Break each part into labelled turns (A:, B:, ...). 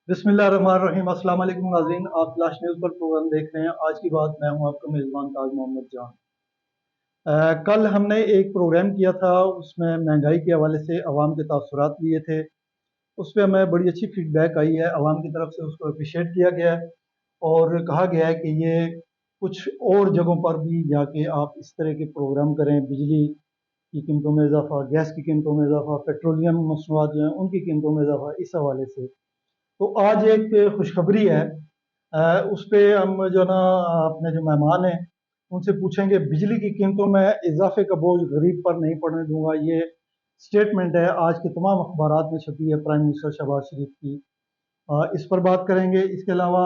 A: बिस्मिल्लाहिर्रहमानिर्रहीम। अस्सलाम वालेकुम नाज़रीन, आप फ्लैश न्यूज़ पर प्रोग्राम देख रहे हैं। आज की बात, मैं हूं आपका मेज़बान ताज मोहम्मद जान। कल हमने एक प्रोग्राम किया था, उसमें महंगाई के हवाले से अवाम के तासुरात लिए थे। उस पे हमें बड़ी अच्छी फीडबैक आई है, अवाम की तरफ से उसको अप्रिशिएट किया गया है और कहा गया है कि ये कुछ और जगहों पर भी जाके आप इस तरह के प्रोग्राम करें। बिजली की कीमतों में इजाफ़ा, गैस की कीमतों में इजाफ़ा, पेट्रोलियम मसनूआत जो हैं उनकी कीमतों में इजाफ़ा, इस हवाले से। तो आज एक खुशखबरी है। उस पे हम जो ना अपने जो मेहमान हैं उनसे पूछेंगे। बिजली की कीमतों में इजाफे का बोझ गरीब पर नहीं पड़ने दूंगा, ये स्टेटमेंट है, आज के तमाम अखबारात में छपी है, प्राइम मिनिस्टर शहबाज शरीफ की। इस पर बात करेंगे। इसके अलावा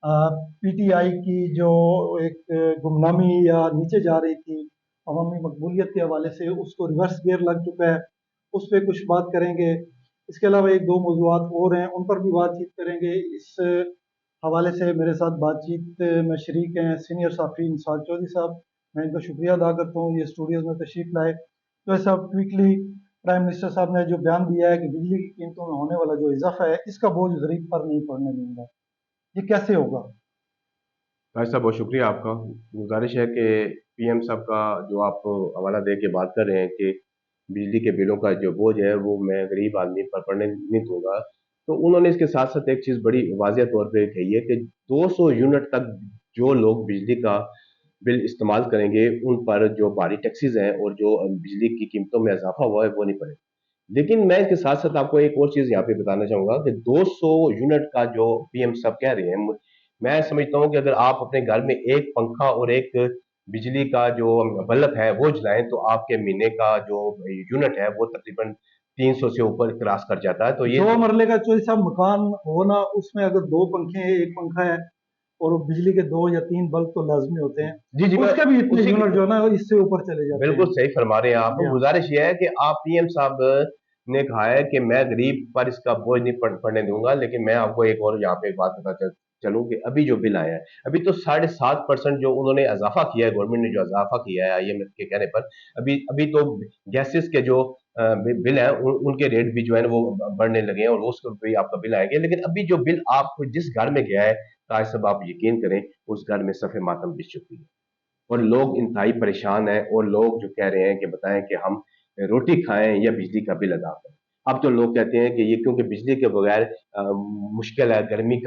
A: पीटीआई की जो एक गुमनामी या नीचे जा रही थी अवामी मकबूलियत के हवाले से, उसको रिवर्स गियर लग चुका है, उस पर कुछ बात करेंगे। इसके अलावा एक दो मौजूआत और हैं, उन पर भी बातचीत करेंगे। इस हवाले से मेरे साथ बातचीत में शरीक हैं सीनियर साफ़ी इंसार चौधरी साहब। मैं इनका शुक्रिया अदा करता हूँ, ये स्टूडियोज़ में तशरीफ़ लाए। तो ऐसा क्विकली, प्राइम मिनिस्टर साहब ने जो बयान दिया है कि बिजली की कीमतों में होने वाला जो इजाफा है, इसका बोझ गरीब पर नहीं पड़ने दूंगा, ये कैसे होगा?
B: भाई साहब, बहुत शुक्रिया आपका। गुजारिश है कि पीएम साहब का जो आप हवाला दे के बात कर रहे हैं कि बिजली के बिलों का जो बोझ है वो मैं गरीब आदमी पर पड़ने नहीं दूंगा। तो उन्होंने इसके साथ साथ एक चीज़ बड़ी वाज़िह तौर पे कही है कि 200 यूनिट तक जो लोग बिजली का बिल इस्तेमाल करेंगे उन पर जो भारी टैक्सेस हैं और जो बिजली की कीमतों में इजाफा हुआ है वो नहीं पड़ेगा। लेकिन मैं इसके साथ साथ आपको एक और चीज़ यहाँ पे बताना चाहूंगा कि 200 यूनिट का जो पीएम साहब कह रहे हैं, मैं समझता हूँ कि अगर आप अपने घर में एक पंखा और एक बिजली का जो बल्ब है वो जलाएं तो आपके महीने का जो यूनिट है वो तकरीबन 300 से ऊपर क्रॉस कर जाता है। तो ये
A: दो मरले का कोई सा मकान हो ना, उसमें अगर दो पंखे हैं, एक पंखा है और बिजली के दो या तीन बल्ब तो लाजमी होते हैं,
B: जी जी, मैं
A: उसके भी इतने
B: उसी
A: यूनिट जो है ना इससे ऊपर चले जाते
B: बिल्कुल
A: हैं।
B: सही फरमा रहे हैं आप।
A: जी हाँ।
B: गुजारिश ये है कि आप पीएम साहब ने कहा है कि मैं गरीब पर इसका बोझ नहीं पड़ने दूंगा, लेकिन मैं आपको एक और यहाँ पे एक बात चलूं कि अभी जो बिल आया है, अभी तो 7.5% जो उन्होंने इजाफा किया है, गवर्नमेंट ने जो इजाफा किया है आईएमएफ के कहने पर, अभी अभी तो गैसेस के जो बिल है उनके रेट भी जो है ना वो बढ़ने लगे हैं और उसके भी आपका बिल आएंगे। लेकिन अभी जो बिल आपको जिस घर में गया है, ताज साहब आप यकीन करें, उस घर में सफे मातम बिछ चुकी है और लोग इंतहाई परेशान हैं और लोग जो कह रहे हैं कि बताएं कि हम रोटी खाएं या बिजली का बिल अदा करें। अब तो लोग कहते हैं कि ये क्योंकि बिजली के बगैर मुश्किल है, गर्मी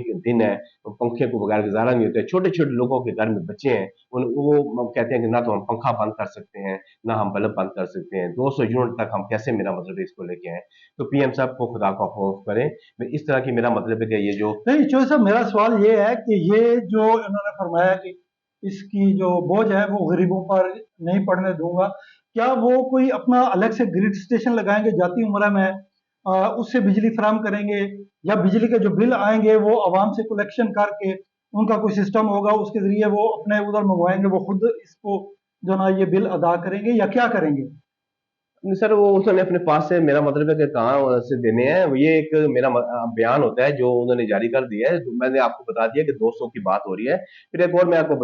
B: के दिन है, पंखे को बगैर गुजारा नहीं होता है। छोटे छोटे लोगों के घर में बच्चे हैं, वो कहते हैं कि ना तो हम पंखा बंद कर सकते हैं, ना हम बल्ब बंद कर सकते हैं। 200 यूनिट तक हम कैसे, मेरा मतलब है, इसको लेके आए। तो पीएम साहब को खुदा का खौफ करें। इस तरह की मेरा मतलब है कि ये जो
A: नहीं चौधरी साहब, मेरा सवाल ये है कि ये जो इन्होंने फरमाया कि इसकी जो बोझ है वो गरीबों पर नहीं पड़ने दूंगा, क्या वो कोई अपना अलग से ग्रिड स्टेशन लगाएंगे जाती उम्र में, उससे बिजली फराम करेंगे, या बिजली के जो बिल आएंगे वो आवाम से कलेक्शन करके उनका कोई सिस्टम होगा, उसके जरिए वो अपने उधर मंगवाएंगे, वो खुद इसको जो ना ये बिल अदा करेंगे, या क्या करेंगे?
B: नहीं सर, वो उन्होंने अपने पास से, मेरा मतलब है कि कहाँ से देने हैं, ये एक मेरा बयान होता है जो उन्होंने जारी कर दिया है। तो मैंने आपको बता दिया कि 200 की बात हो रही है। फिर एक और मैं आपको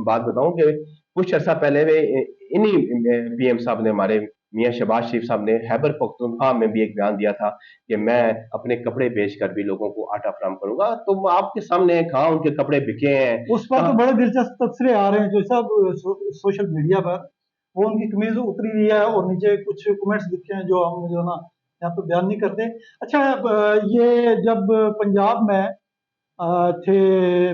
B: बात बताऊं कि कुछ अर्सा पहले वे इन्हीं पीएम साहब ने, हमारे मियां शहबाज शरीफ साहब ने, खैबर पख्तूनख्वा में भी एक बयान दिया था कि मैं अपने कपड़े बेचकर भी लोगों को आटा फराम करूंगा। तो आपके सामने कहाँ उनके कपड़े बिके हैं,
A: उस पर तो
B: कहाँ।
A: बड़े दिलचस्प तबसरे आ रहे हैं जो सब सोशल मीडिया पर, वो उनकी कमीज उतरी हुई है और नीचे कुछ कमेंट्स दिखे हैं जो हम जो ना यहाँ पे बयान नहीं करते। अच्छा, ये जब पंजाब में थे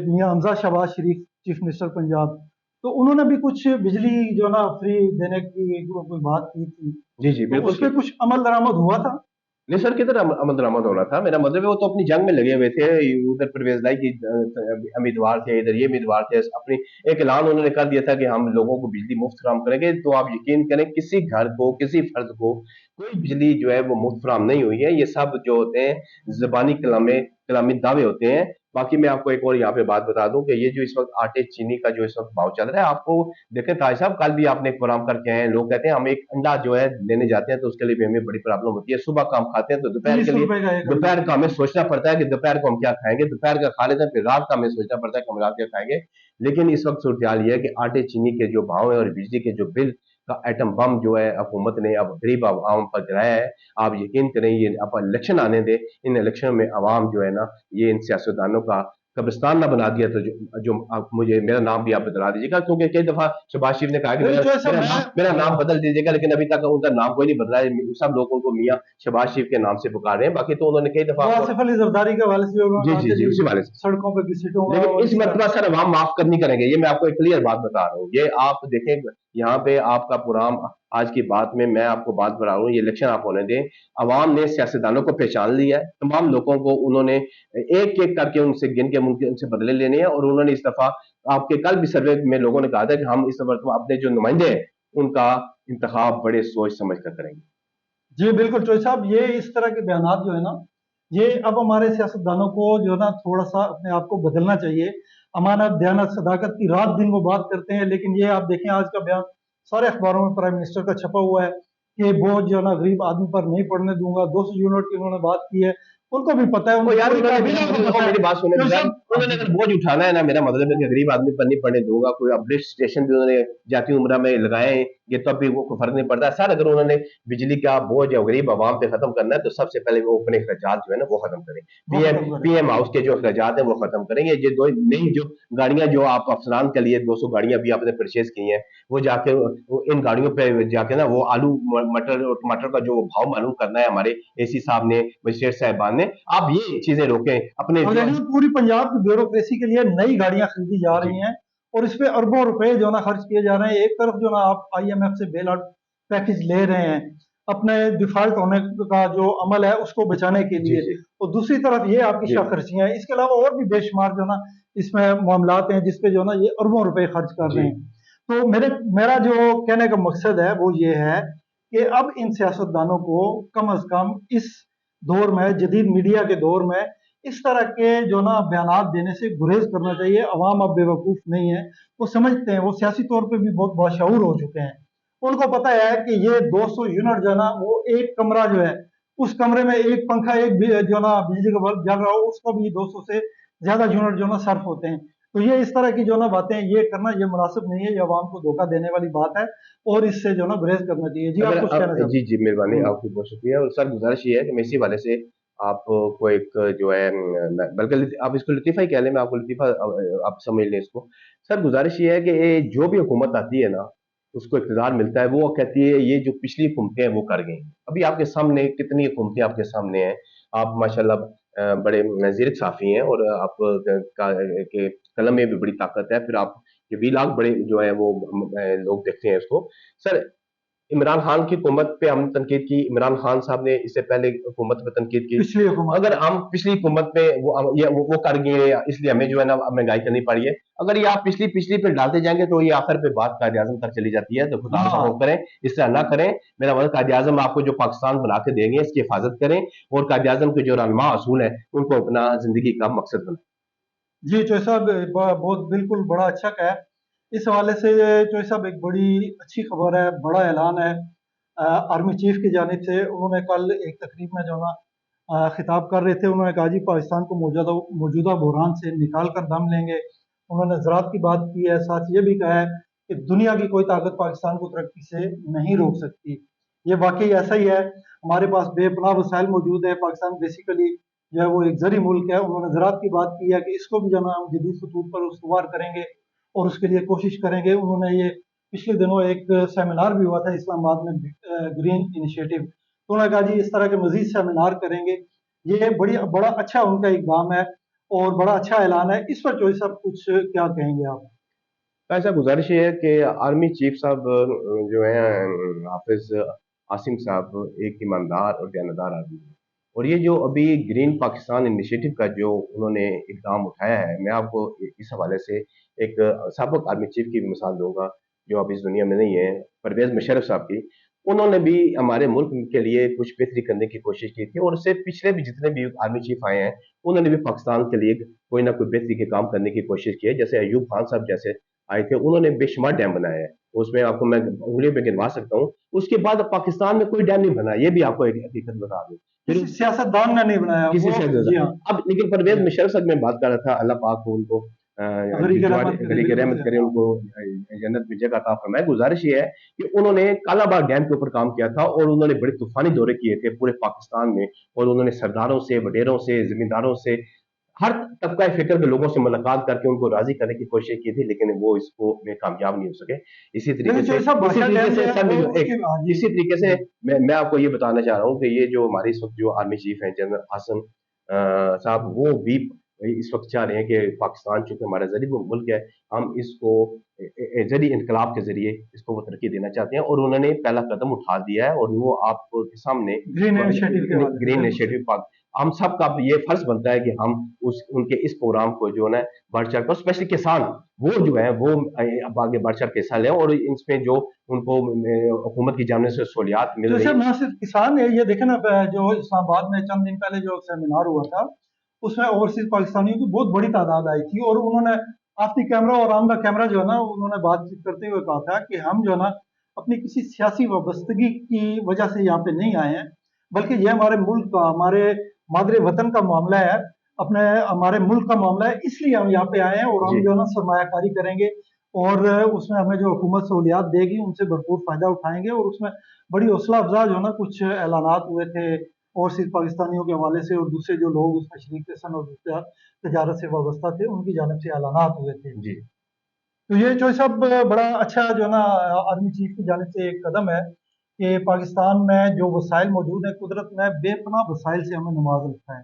A: मियां हमजा शहबाज शरीफ, चीफ मिनिस्टर पंजाब, तो उन्होंने भी कुछ बिजली जो ना फ्री देने की कोई बात की थी,
B: जी जी,
A: तो
B: बिल्कुल
A: उस पर कुछ अमल दरामद हुआ था?
B: नहीं सर, किधर अमल दरामद होना था। मेरा मतलब है वो तो अपनी जंग में लगे हुए थे। उधर परवेज लाई की उम्मीदवार थे, इधर ये उम्मीदवार थे। अपनी एक ऐलान उन्होंने कर दिया था कि हम लोगों को बिजली मुफ्त फराम करेंगे। तो आप यकीन करें, किसी घर को, किसी फर्द को कोई बिजली जो है वो मुफ्त फराम नहीं हुई है। ये सब जो होते हैं जबानी कलामे कलामी दावे होते हैं। बाकी मैं आपको एक और यहाँ पे बात बता दूं कि ये जो इस वक्त आटे चीनी का जो इस वक्त भाव चल रहा है, आपको देखें ताज साहब, कल भी आपने एक प्रोग्राम करके आए हैं, लोग कहते हैं हम एक अंडा जो है लेने जाते हैं तो उसके लिए भी हमें बड़ी प्रॉब्लम होती है। सुबह का हम खाते हैं तो दोपहर के
A: 30
B: लिए,
A: रुपए का एक अंडा।
B: दोपहर का हमें सोचना पड़ता है कि दोपहर को हम क्या खाएंगे। दोपहर का खा लेते हैं, फिर रात का हमें सोचना पड़ता है कि हम रात क्या खाएंगे। लेकिन इस वक्त सूरत हाल ये है कि आटे चीनी के जो भाव है और बिजली के जो बिल का एटम बम जो है हुकूमत ने अब गरीब आवाम पर गिराया है। आप यकीन करें, ये अब इलेक्शन आने दें, इन इलेक्शन में आवाम जो है ना, ये इन सियासतदानों का कब्रिस्तान ना बना दिया। तो जो आप मुझे मेरा नाम भी आप बदला दीजिएगा, क्योंकि कई दफा शहबाज शरीफ ने कहा कि
A: नहीं जो ऐसा
B: मेरा
A: मैं
B: नाम बदल दीजिएगा, लेकिन अभी तक उनका नाम कोई नहीं बदला है। सब लोग उनको मियाँ शहबाज शरीफ के नाम से पुकार रहे हैं। बाकी तो उन्होंने कई दफा
A: वो आसिफ अली जरदारी के हवाले से उन्होंने
B: जी
A: कहा
B: जी
A: था
B: जी,
A: जी
B: उसी वाले से।
A: सड़कों पर घसीटूंगा
B: लेकिन
A: और
B: इस
A: इस तरह।
B: मरतबा सर अवाम माफ कर नहीं करेंगे, ये मैं आपको एक क्लियर बात बता रहा हूँ। ये आप देखें, यहाँ पे आपका प्रोग्राम आज की बात में मैं आपको बात बता रहा हूँ, ये इलेक्शन आप होने दें। अवाम ने सियासतदानों को पहचान लिया है, तमाम लोगों को उन्होंने एक एक करके उनसे गिन के उनसे बदले लेने हैं। और उन्होंने इस दफा, आपके कल भी सर्वे में लोगों ने कहा था कि हम इस मरतबा अपने जो नुमाइंदे हैं उनका इंतखाब बड़े सोच समझ कर करेंगे।
A: जी बिल्कुल चौधरी साहब, ये इस तरह के बयानात जो है ना, ये अब हमारे सियासतदानों को जो है ना थोड़ा सा अपने आप को बदलना चाहिए। अमानत, दयानत, सदाकत की रात दिन वो बात करते हैं, लेकिन ये आप देखें आज का बयान सारे अखबारों में प्राइम मिनिस्टर का छपा हुआ है कि बोझ जो है ना गरीब आदमी पर नहीं पड़ने दूंगा। 200 यूनिट की उन्होंने बात की है, उनको भी पता है,
B: ओ
A: उनकी
B: यार,
A: पूरी
B: उन्होंने
A: काबिलियत को पता है।
B: मेरी बात सुने
A: चौधरी
B: बिलाल,
A: साहब, हाँ
B: उन्होंने
A: जी
B: अगर बोझ उठाना है ना, मेरा मतलब है कि गरीब आदमी पर नहीं पड़ने दूंगा। कोई अपग्रेड स्टेशन भी उन्होंने जाती उम्र में लगाए हैं, ये तो अभी वो कोई फर्क नहीं पड़ता सर। अगर उन्होंने बिजली का बोझ या गरीब आवाम पे खत्म करना है, तो सबसे पहले वो अपने अखराजात जो है ना वो खत्म करें।
A: वो
B: पीएम
A: खत्म करें।
B: पीएम हाउस के जो अखराजात है वो खत्म करेंगे। ये दो नई जो गाड़ियां जो आप अफसरान के लिए 200 गाड़ियां भी आपने परचेज की हैं, वो जाके इन गाड़ियों पे जाके ना वो आलू मटर और टमाटर का जो भाव मालूम करना है हमारे एसी साहब ने, मजिस्ट्रेट साहबान ने। आप ये चीजें रोकें अपने
A: और
B: जो।
A: देखिए पूरी पंजाब की ब्यूरोक्रेसी के लिए नई गाड़ियां खरीदी जा
B: जी
A: रही हैं और इस पे अरबों रुपए जो ना खर्च किए जा रहे हैं। एक तरफ जो ना आप आईएमएफ से बेल आउट पैकेज ले रहे हैं अपने डिफॉल्ट होने का जो अमल है उसको बचाने के
B: जी
A: लिए,
B: जी
A: और दूसरी तरफ ये आपकी
B: जी
A: शाखर्चियां हैं। इसके अलावा और भी बेशुमार जो ना इसमें मामलात हैं जिसपे जो ना ये अरबों रुपए खर्च कर
B: जी।
A: रहे हैं। तो मेरा जो कहने का मकसद है वो ये है कि अब इन सियासतदानों को कम अज कम इस दौर में, जदीद मीडिया के दौर में, इस तरह के जो ना बयानात देने से गुरेज करना चाहिए। अवाम अब बेवकूफ नहीं है, वो समझते हैं, वो सियासी तौर पे भी बहुत बाशऊर हो चुके हैं। उनको पता है कि ये 200 यूनिट जो है ना, वो एक कमरा जो है, उस कमरे में एक पंखा, एक जो ना बिजली का बल्ब जल रहा हो, उसको भी 200 से ज्यादा यूनिट जो ना सर्फ होते हैं। तो ये इस तरह की जो ना बातें ये करना ये मुनासिब नहीं है, ये अवाम को धोखा देने वाली बात है और इससे जो ना गुरेज करना चाहिए। जी
B: अगर
A: आप कुछ
B: आप,
A: कहना
B: जी जी, मेहरबानी
A: चाहते?
B: आपकी, बहुत शुक्रिया। और सर गुजारिश ये है कि मैं इसी वाले से आपको एक जो है बल्कि आप इसको लतीफ़ा ही कह लें, मैं आपको लतीफ़ा आप समझ लें इसको। सर गुजारिश ये है कि जो भी हुकूमत आती है ना, उसको इक़्तिदार मिलता है, वो कहती है ये जो पिछली हुकूमतें हैं वो कर गई। अभी आपके सामने कितनी हुकूमतें आपके सामने हैं। आप माशाल्लाह बड़े ज़ीरक साफ़ी हैं, और आप का के कलम में भी बड़ी ताकत है। फिर आप ये व्लॉग बड़े जो है वो लोग देखते हैं इसको। सर, इमरान खान की हुकूमत पे हमने तनकीद की, इमरान खान साहब ने इससे पहले हुकूमत पे तनकीद की।
A: पिछली हुकूमत
B: अगर
A: पे।
B: हम पिछली हुकूमत में वो कर गए, इसलिए हमें जो है ना अब महंगाई करनी पड़ी है। अगर ये आप पिछली पिछली पे डालते जाएंगे तो ये आखिर पे बात कायदे आजम तक चली जाती है। तो खुदा का खौफ
A: हाँ
B: करें, इस तरह ना करें। मेरा मतलब कायदे आजम आपको जो पाकिस्तान बना के देंगे इसकी हिफाजत करें, और कायदे आजम के जो रहनुमा असूल है उनको अपना जिंदगी का मकसद बनाएं।
A: जी चौधरी साहब, बहुत बिल्कुल बड़ा अच्छा कहा है। इस हवाले से चौधरी साहब एक बड़ी अच्छी खबर है, बड़ा ऐलान है आर्मी चीफ की जानिब से। उन्होंने कल एक तकरीब में जो ना खिताब कर रहे थे, उन्होंने कहा जी पाकिस्तान को मौजूदा मौजूदा बहरान से निकाल कर दम लेंगे। उन्होंने ज़राअत की बात की है, साथ ये भी कहा है कि दुनिया की कोई ताकत पाकिस्तान को तरक्की से नहीं रोक सकती। ये वाकई ऐसा ही है, हमारे पास बेपनाह वसाइल मौजूद है। पाकिस्तान बेसिकली जो है वो एक ज़री मुल्क है। उन्होंने ज़राअत की बात की है कि इसको भी जो है ना हम जदीद खतूत पर उसवार करेंगे और उसके लिए कोशिश करेंगे। उन्होंने ये पिछले दिनों एक सेमिनार भी हुआ था इस्लामाबाद में, ग्रीन इनिशिएटिव, तो उन्होंने कहा जी इस तरह के मजीद सेमिनार करेंगे। ये बड़ा अच्छा उनका इकदाम है और बड़ा अच्छा ऐलान है। इस पर चौधरी साहब कुछ क्या कहेंगे आप?
B: ऐसा गुजारिश ये है कि आर्मी चीफ साहब जो है हाफिज आसिम साहब एक ईमानदार और दयानतदार आदमी हैं। और ये जो अभी ग्रीन पाकिस्तान इनिशिएटिव का जो उन्होंने इकदाम उठाया है, मैं आपको इस हवाले से एक साबिक आर्मी चीफ की भी मिसाल दूंगा जो अब इस दुनिया में नहीं है, परवेज मुशर्रफ साहब की। उन्होंने भी हमारे मुल्क के लिए कुछ बेहतरी करने की कोशिश की थी, और उससे पिछले भी जितने भी आर्मी चीफ आए हैं उन्होंने भी पाकिस्तान के लिए कोई ना कोई बेहतरी के काम करने की कोशिश की है। जैसे अयूब खान साहब जैसे आए थे, उन्होंने बेशुमार डैम बनाए हैं, उसमें आपको मैं उंगलियों पे गिनवा सकता हूँ। उसके बाद अब पाकिस्तान में कोई डैम नहीं बना, ये भी आपको एक हकीकत बता दूं। फिर
A: किसी सियासतदान ने नहीं बनाया
B: किसी
A: वो।
B: से
A: जी हाँ।
B: अब लेकिन
A: जी
B: परवेज
A: हाँ।
B: मुशर्रफ साहब मैं बात कर रहा था, अल्लाह पाक हो उनको
A: गरीक रहमत करे,
B: गली की
A: बिल्कुल
B: रहमत
A: सही
B: करे,
A: हाँ।
B: उनको जन्नत में जगह अता फरमाए। गुजारिश ये है कि उन्होंने कालाबाग डैम के ऊपर काम किया था और उन्होंने बड़े तूफानी दौरे किए थे पूरे पाकिस्तान में, और उन्होंने सरदारों से, वडेरों से, जमींदारों से, हर तबका फिक्र के लोगों से मुलाकात करके उनको राजी करने की कोशिश की थी, लेकिन वो इसको में कामयाब नहीं हो सके।
A: लेकिन जो ऐसा
B: इसी
A: भाषा
B: तरीके
A: डैम जो
B: से
A: है
B: सर
A: वो
B: एक
A: उसकी हाँ जी।
B: इसी तरीके से मैं आपको ये बताना चाह रहा हूँ कि ये जो हमारे इस वक्त जो आर्मी चीफ हैं जनरल हसन साहब, वो भी इस वक्त चाह रहे हैं कि पाकिस्तान चूंकि हमारा जरिए मुल्क है, हम इसको जरिए इनकलाब के जरिए इसको वो तरक्की देना चाहते हैं, और उन्होंने पहला कदम उठा दिया है, और वो आपके सामने
A: ग्रीन इनिशिएटिव के हवाले से
B: ग्रीन
A: बिल्कुल सही।
B: इनिशिएटिव, हम सब का ये फर्ज बनता है कि हम उस उनके इस प्रोग्राम को जो है बढ़ चढ़ कर, स्पेशली किसान वो जो है वो अब आगे बढ़ चढ़ के हिस्सा लें, और इसमें जो उनको हुकूमत की जानिब से सहूलियात मिल
A: जैसे
B: रही
A: ना सिर्फ किसान है, ये देखे ना जो इस्लामाबाद में चंद दिन पहले जो सेमिनार हुआ था, उसमें ओवरसीज पाकिस्तानियों की बहुत बड़ी तादाद आई थी, और उन्होंने ऑफ द कैमरा और ऑन द कैमरा जो है ना, उन्होंने बातचीत करते हुए कहा था कि हम जो है ना अपनी किसी सियासी वाबस्तगी की वजह से यहाँ पे नहीं आए हैं, बल्कि ये हमारे मुल्क का, हमारे मादरे वतन का मामला है, अपने हमारे मुल्क का मामला है, इसलिए हम यहाँ पे आए हैं, और
B: जी।
A: हम जो है ना सरमायाकारी करेंगे, और उसमें हमें जो हुकूमत सहूलियात देगी उनसे भरपूर फायदा उठाएंगे, और उसमें बड़ी हौसला अफजा जो है ना कुछ ऐलानात हुए थे ओवरसीज पाकिस्तानियों के हवाले से, और दूसरे जो लोग उसमें शरीक थे सन और तजारत से वाबस्ता थे, उनकी जानिब से ऐलानात हुए थे।
B: जी।
A: तो ये जो सब बड़ा अच्छा जो है ना आर्मी चीफ की जानिब से एक कदम है कि पाकिस्तान में जो वसाइल मौजूद है, कुदरत ने बेपनाह वसाइल से हमें नवाज रखा है।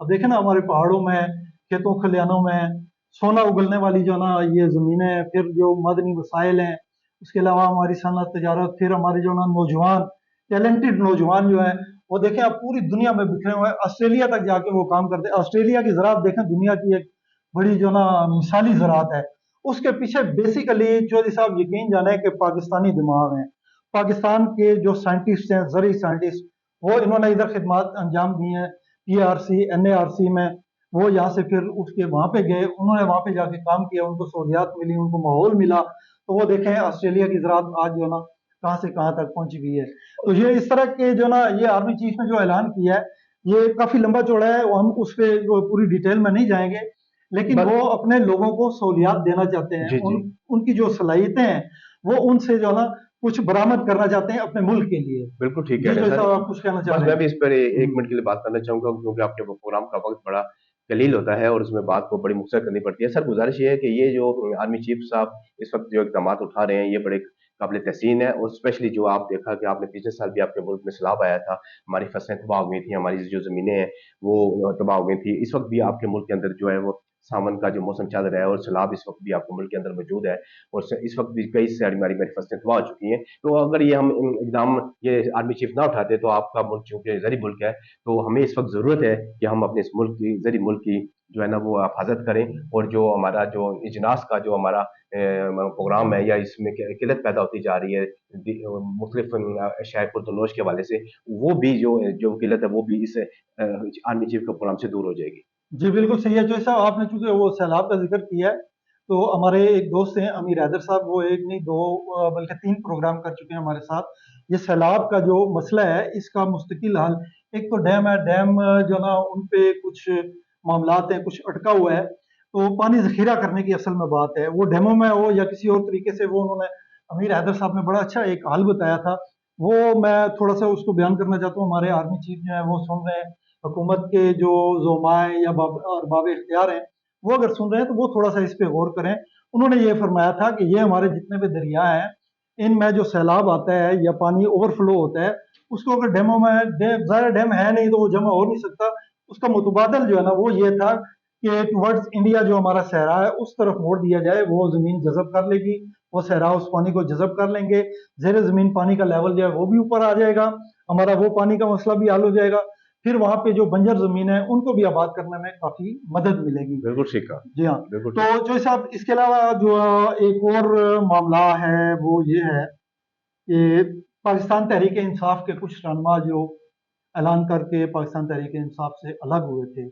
A: अब देखें ना हमारे पहाड़ों में, खेतों खलिहानों में सोना उगलने वाली जो ना ये ज़मीनें हैं, फिर जो मदनी वसाइल हैं, उसके अलावा हमारी सनत तजारत, फिर हमारे जो ना नौजवान, टैलेंटेड नौजवान जो है, वो देखें आप पूरी दुनिया में बिखरे हुए हैं, ऑस्ट्रेलिया तक जाके वो काम करते हैं। ऑस्ट्रेलिया की ज़राअत देखें, दुनिया की एक बड़ी जो ना मिसाली ज़राअत है। उसके पीछे बेसिकली चौधरी साहब यकीन जाने कि पाकिस्तानी दिमाग हैं। पाकिस्तान के जो साइंटिस्ट हैं, ज़रूरी साइंटिस्ट, वो इन्होंने इधर खिदमत अंजाम दी हैं, पीआरसी, एनएआरसी में, वो यहाँ से फिर उसके वहाँ पे गए, उन्होंने वहाँ पे जाके काम किया, उनको सहूलियात मिली, उनको माहौल मिला, तो वो देखें ऑस्ट्रेलिया की ज़राअत आज जो ना कहाँ से कहाँ तक पहुँच गई है। तो ये इस तरह के जो ना ये आर्मी चीफ ने जो ऐलान किया है, ये काफ़ी लंबा चौड़ा है, हम उस पे पूरी डिटेल में नहीं जाएंगे, लेकिन
B: बस।
A: वो अपने लोगों को सहूलियात देना चाहते हैं,
B: जी। जी।
A: उनकी जो सलाहियतें हैं, वो उनसे जो है ना कुछ बरामद करना चाहते हैं अपने मुल्क के लिए।
B: बिल्कुल ठीक कह
A: जी,
B: रहे
A: जो
B: हैं
A: ऐसा
B: सर।
A: आप कुछ कहना चाह
B: बस
A: रहे
B: मैं
A: हैं?
B: भी इस पर 1 मिनट के लिए बात करना चाहूँगा, क्योंकि आपके वो प्रोग्राम का वक़्त बड़ा कलील होता है और उसमें बात को बड़ी मुख्तसर करनी पड़ती है। सर, गुज़ारिश ये है कि ये जो आर्मी चीफ़ साहब इस वक़्त जो इक़दामात उठा रहे हैं, ये बड़े काबिल तहसीन है, और स्पेशली जो आप देखा कि आपने पिछले साल भी आपके मुल्क में सैलाब आया था, हमारी फसलें तबाह हो गई थी, हमारी जो ज़मीनें हैं, वो तबाह हो गई थी। इस वक़्त भी आपके मुल्क के अंदर जो है वो सावन का जो मौसम चल रहा है, और सैलाब इस वक़्त भी आपके मुल्क के अंदर मौजूद है, और इस वक़्त भी कई सारी हमारी हमारी फसलें तबाह हो चुकी हैं। तो अगर ये हम इक़दाम ये आर्मी चीफ़ ना उठाते, तो आपका मुल्क चूँकि ज़रीब मुल्क है, तो हमें इस वक़्त ज़रूरत है कि हम अपने इस मुल्क की, ज़रीब मुल्क की जो है ना वो हिफाज़त करें, और जो हमारा जो इजलास का जो हमारा प्रोग्राम है, या इसमें किल्लत पैदा होती जा रही है मुख्तलिफ अशाया पुरतनोश के हवाले से, वो भी जो किल्लत है वो भी इस आर्मी चीफ के प्रोग्राम से दूर हो जाएगी।
A: जी, बिल्कुल सही है। जो साहब आपने चूँकि वो सैलाब का ज़िक्र किया है, तो हमारे एक दोस्त हैं अमीर हैदर साहब, वो 1 नहीं 2 बल्कि 3 प्रोग्राम कर चुके हैं हमारे साथ। ये सैलाब का जो मसला है, इसका मुस्तकिल हल, एक तो डैम है, डैम जो ना उन पे कुछ मामलात हैं, कुछ अटका हुआ है, तो पानी ज़ख़ीरा करने की असल में बात है। वो डैमों में हो या किसी और तरीके से, वो उन्होंने अमीर हैदर साहब ने बड़ा अच्छा एक हल बताया था। वो मैं थोड़ा-सा उसको बयान करना चाहता हूँ, हमारे आर्मी चीफ जो हैं वो सुन रहे हैं, हुकूमत के जो ज़ुमाए या अरबाब इख्तियार हैं, वो अगर सुन रहे हैं तो वो थोड़ा-सा इस पे गौर करें। उन्होंने ये फरमाया था कि ये हमारे जितने भी दरिया हैं, इनमें जो सैलाब आता है या पानी ओवरफ्लो होता है, उसको अगर डैमों में ज़ाहिर डैम है नहीं तो वो जमा हो नहीं सकता। उसका मुतबादल जो है ना वो ये था कि टुवर्ड्स इंडिया जो हमारा सहरा है, उस तरफ मोड़ दिया जाए, वो ज़मीन जज़ब कर लेगी, वो सहरा उस पानी को जज़ब कर लेंगे, ज़ेरे ज़मीन पानी का लेवल जो है वो भी ऊपर आ जाएगा, हमारा वो पानी का मसला भी हल हो जाएगा। फिर वहाँ पे जो बंजर ज़मीन है, उनको भी आबाद करने में काफ़ी मदद मिलेगी।
B: बिल्कुल ठीक कहा।
A: जी हाँ,
B: बिल्कुल ठीक।
A: तो जो साहब इसके अलावा जो एक और मामला है, वो ये है कि पाकिस्तान तहरीक-ए-इंसाफ के कुछ रहनुमा जो ऐलान करके पाकिस्तान तहरीक-ए-इंसाफ से अलग हुए थे,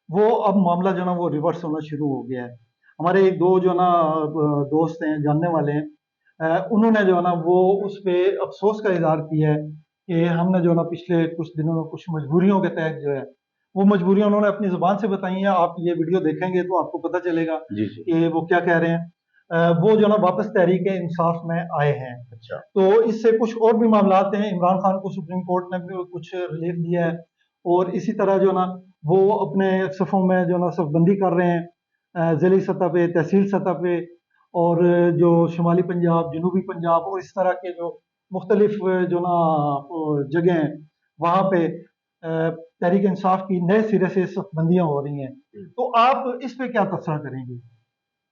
A: वो अब मामला जो है ना वो रिवर्स होना शुरू हो गया है। हमारे 1-2 जो है ना दोस्त हैं, जानने वाले हैं, उन्होंने जो है ना वो उस पे अफ़सोस का इज़हार किया है कि हमने जो है ना पिछले कुछ दिनों में कुछ मजबूरियों के तहत जो है, वो मजबूरियां उन्होंने अपनी ज़ुबान से बताई हैं। आप ये वीडियो देखेंगे तो आपको पता चलेगा
B: जी जी।
A: कि वो क्या कह रहे हैं। वो जो ना वापस तहरीक इंसाफ में आए हैं।
B: अच्छा।
A: तो इससे कुछ और भी मामलात हैं। इमरान खान को सुप्रीम कोर्ट ने भी कुछ रिलीफ दिया है, और इसी तरह जो ना वो अपने सफ़ों में जो ना सफबंदी कर रहे हैं, ज़िली सतह पे, तहसील सतह पे, और जो शुमाली पंजाब, जनूबी पंजाब और इस तरह के जो मुख्तलिफ जो ना जगह हैं, वहाँ पे तहरीक इंसाफ की नए सिरे से सफबंदियाँ हो रही हैं। तो आप इस पे क्या तबसरा करेंगे?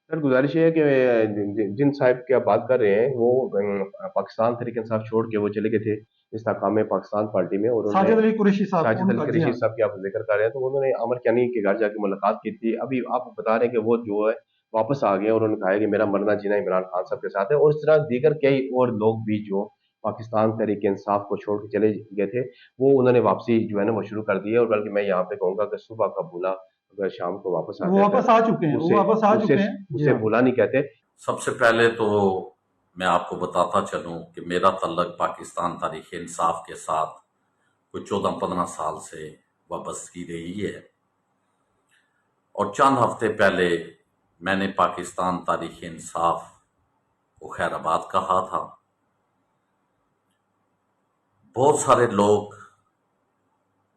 B: सर गुजारिश ये है कि जिन साहब की आप बात कर रहे हैं वो पाकिस्तान तहरीक इंसाफ छोड़ के वो चले गए थे इस्तेकाम पाकिस्तान पार्टी में, और उन्होंने
A: साजिद अली कुरैशी साहब,
B: साजिद अली
A: उनका, जी
B: कुरैशी
A: हाँ।
B: साहब की आप जिक्र कर रहे हैं, तो उन्होंने अमर कैनी के घर जाके मुलाकात की थी। अभी आप बता रहे हैं कि वो जो है वापस आ गए और उन्होंने कहा है कि मेरा मरना जीना इमरान खान साहब के साथ है, और इस तरह दीगर कई और लोग भी जो पाकिस्तान तहरीक इंसाफ को छोड़ के चले गए थे, वो उन्होंने वापसी जो है ना वो शुरू कर दी है। और बल्कि मैं यहाँ पे कहूँगा कि सुबह का भूला अगर शाम को वापस आ
A: वो
B: जाता है
A: वापस आ चुके हैं, वो
B: उसे
A: वापस आ
B: उसे
A: चुके हैं, जी
B: उसे
A: हाँ।
B: भूला नहीं कहते।
C: सबसे पहले तो मैं आपको बताता चलूं कि मेरा तल्लक पाकिस्तान तारीख इंसाफ के साथ कुछ 14-15 साल से वाबस्तगी रही है, और चंद हफ्ते पहले मैंने पाकिस्तान तारीख इंसाफ को खैराबाद कहा था। बहुत सारे लोग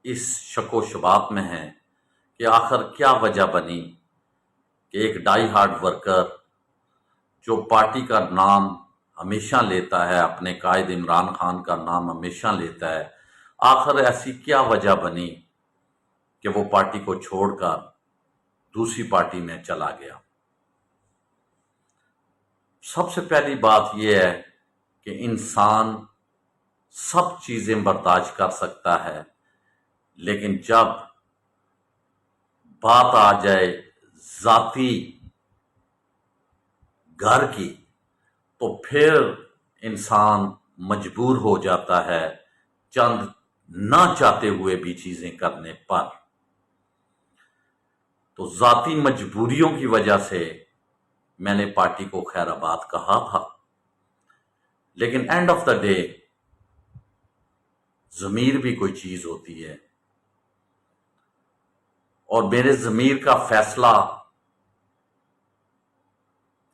C: इस शको शबात में हैं कि आखिर क्या वजह बनी कि एक डाई हार्ड वर्कर जो पार्टी का नाम हमेशा लेता है, अपने कायद इमरान खान का नाम हमेशा लेता है, आखिर ऐसी क्या वजह बनी कि वो पार्टी को छोड़कर दूसरी पार्टी में चला गया। सबसे पहली बात यह है कि इंसान सब चीजें बर्दाश्त कर सकता है, लेकिन जब बात आ जाए जाती घर की, तो फिर इंसान मजबूर हो जाता है चंद ना चाहते हुए भी चीजें करने पर। तो जाती मजबूरियों की वजह से मैंने पार्टी को खैराबाद कहा था, लेकिन एंड ऑफ द डे ज़मीर भी कोई चीज होती है, और मेरे ज़मीर का फैसला,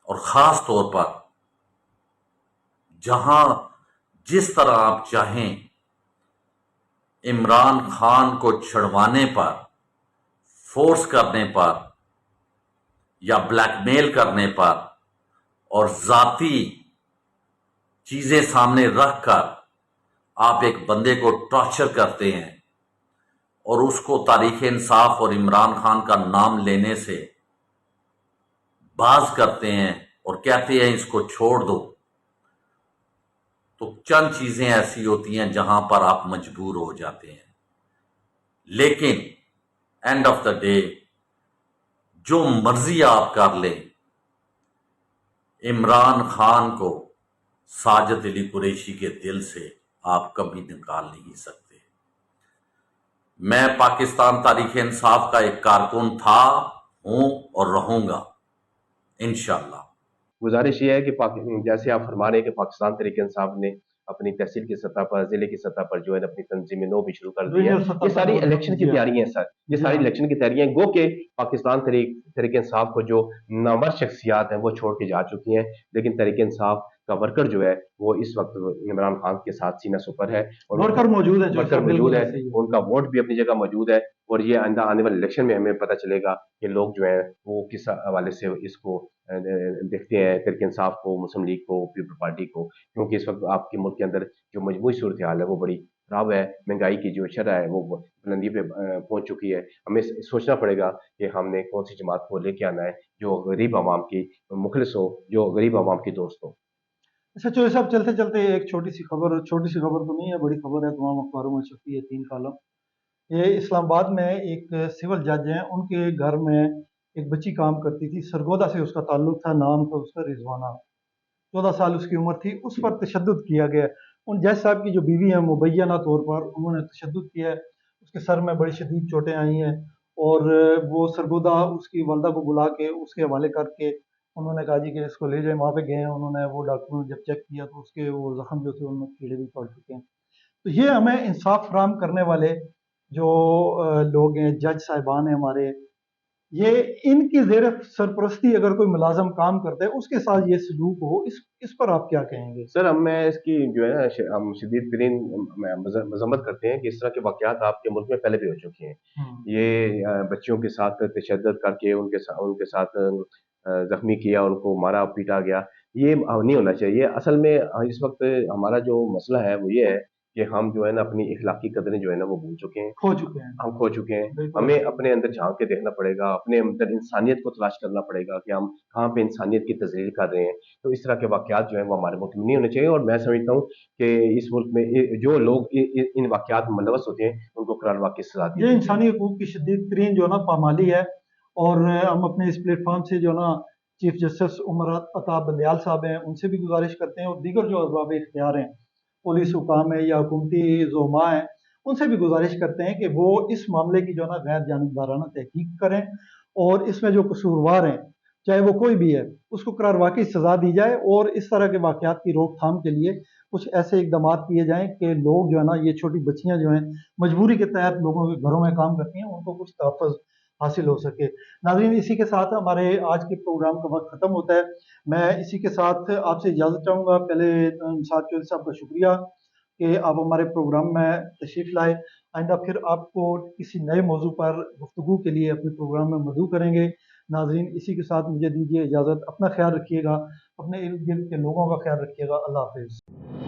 C: और खास तौर पर जहां जिस तरह आप चाहें इमरान खान को छुड़वाने पर, फोर्स करने पर या ब्लैकमेल करने पर और जाती चीजें सामने रखकर आप एक बंदे को टॉर्चर करते हैं और उसको तारीख इंसाफ और इमरान खान का नाम लेने से बाज करते हैं और कहते हैं इसको छोड़ दो, तो चंद चीजें ऐसी होती हैं जहां पर आप मजबूर हो जाते हैं। लेकिन एंड ऑफ द डे जो मर्जी आप कर लें, इमरान खान को साजिद अली कुरैशी के दिल से आप कभी निकाल नहीं सकते। मैं पाकिस्तान तारीख इंसाफ का एक कारकुन था, हूं और रहूंगा इंशाअल्लाह।
B: गुजारिश ये है कि जैसे आप फरमा रहे हैं कि पाकिस्तान तहरीक इंसाफ ने अपनी तहसील की सतह पर, जिले की सतह पर जो है अपनी तंजीमें नो भी शुरू कर दी है।
A: रीजनल सतह
B: ये
A: पे
B: सारी
A: और,
B: इलेक्शन की
A: जी हाँ,
B: तैयारियां हैं सर, ये
A: जी
B: सारी
A: हाँ।
B: इलेक्शन की तैयारियां हैं। गो के पाकिस्तान तहरीक इंसाफ को जो नामवर शख्सियात हैं वो छोड़ के जा चुकी हैं, लेकिन तहरीक इंसाफ का वर्कर जो है वो इस वक्त इमरान खान के साथ सीना सुपर है, और
A: वर्कर मौजूद है जो
B: वर्कर
A: सब,
B: मौजूद
A: बिल्कुल
B: है,
A: ऐसे ही है।
B: उनका वोट भी अपनी जगह मौजूद है। और ये आइंदा आने वाले इलेक्शन में हमें पता चलेगा कि लोग जो है वो किस हवाले से इसको देखते हैं, तहरीक इंसाफ को, मुस्लिम लीग को, पीपल पार्टी को। क्योंकि इस वक्त आपके मुल्क के अंदर जो मजमूई सूरत हाल है वो बड़ी खराब है। महंगाई की जो शरह है वो बुलंदी पे पहुंच चुकी है। हमें सोचना पड़ेगा कि हमने कौन सी जमात को लेके आना है जो गरीब आवाम की मुखलिस हो, जो गरीब आवाम की दोस्त हो।
A: अच्छा चौधरी साहब, चलते चलते एक छोटी सी खबर तो नहीं है, बड़ी खबर है, तमाम अखबारों में छपी है, 3 कॉलम। ये इस्लामाबाद में एक सिविल जज हैं, उनके घर में एक बच्ची काम करती थी, सरगोदा से उसका ताल्लुक था, नाम था उसका रिजवाना। 14 साल उसकी उम्र थी। उस पर तशद्दुद किया गया। उन जज साहब की जो बीवी है, मुबैना तौर पर उन्होंने तशद्दुद किया है। उसके सर में बड़ी शदीद चोटें आई हैं, और वो सरगोदा उसकी वालदा को बुला के उसके हवाले करके उन्होंने कहा जी कि इसको ले जाए। वहाँ पे गए हैं उन्होंने, वो डॉक्टरों ने जब चेक किया तो उसके वो जख्म जो थे उनमें कीड़े भी पड़ चुके हैं। तो ये हमें इंसाफ फराहम करने वाले जो लोग हैं, जज साहिबान हैं हमारे, ये इनकी ज़ेर सरपरस्ती अगर कोई मुलाज़म काम करता है, उसके साथ ये सलूक हो, इस पर आप क्या कहेंगे?
B: सर हम मैं इसकी जो है ना हम शदीद तरीन मजम्मत करते हैं कि इस तरह के वाक़यात आपके मुल्क में पहले भी हो चुके हैं।
A: हुँ,
B: ये बच्चियों के साथ तशद्दुद करके उनके साथ ज़ख्मी किया, उनको मारा पीटा गया, ये नहीं होना चाहिए। असल में इस वक़्त हमारा जो मसला है वो ये है कि हम जो है ना अपनी इखलाकी कदरें जो है ना वो भूल चुके हैं।
A: खो चुके हैं।
B: हम खो चुके हैं।
A: बिल्कुल
B: हमें
A: आपने सही
B: अपने अंदर झाँक के देखना पड़ेगा, अपने अंदर इंसानियत को तलाश करना पड़ेगा कि हम कहाँ पे इंसानियत की तज़लील कर रहे हैं। तो इस तरह के वाक़यात जो हैं वो हमारे मुल्क में नहीं होने चाहिए और मैं समझता हूँ कि इस मुल्क में जो लोग इन वाक़यात में मुलव्वस होते हैं, उनको कुरान वाक़ई सज़ा दी
A: ये
B: जानी चाहिए।
A: इंसानी हकूक़ की शदीद तरीन जो है ना पामाली है, और हम अपने इस प्लेटफ़ॉर्म से जो है ना चीफ़ जस्टिस उमर अता बंदयाल साहब हैं, उनसे भी गुज़ारिश करते हैं, और दीगर जो अरबाब इख्तियार हैं, पुलिस हुकाम है या हुकूमती ज़ुलमा हैं, उनसे भी गुज़ारिश करते हैं कि वो इस मामले की जो है ना गैर जानिबदाराना तहकीक करें, और इसमें जो कसूरवार हैं, चाहे वो कोई भी है, उसको करार वाक़ई सज़ा दी जाए, और इस तरह के वाक़यात की रोकथाम के लिए कुछ ऐसे इक़दामात किए जाएँ कि लोग जो है ना, ये छोटी बच्चियाँ जो हैं, मजबूरी के तहत लोगों के घरों में काम करती हैं, उनको कुछ तहफ़्फ़ुज़ हासिल हो सके। नाज़रीन, इसी के साथ हमारे आज के प्रोग्राम का वक़्त ख़त्म होता है। मैं इसी के साथ आपसे इजाज़त चाहूँगा। पहले निसार चौधरी साहब का शुक्रिया कि आप हमारे प्रोग्राम में तशरीफ़ लाए। आइंदा फिर आपको किसी नए मौज़ू पर गुफ्तगू के लिए अपने प्रोग्राम में मदऊ करेंगे। नाज़रीन, इसी के साथ मुझे दीजिए इजाज़त। अपना ख़्याल रखिएगा, अपने इर्द-गिर्द के लोगों का ख़्याल रखिएगा। अल्लाह हाफ़िज़।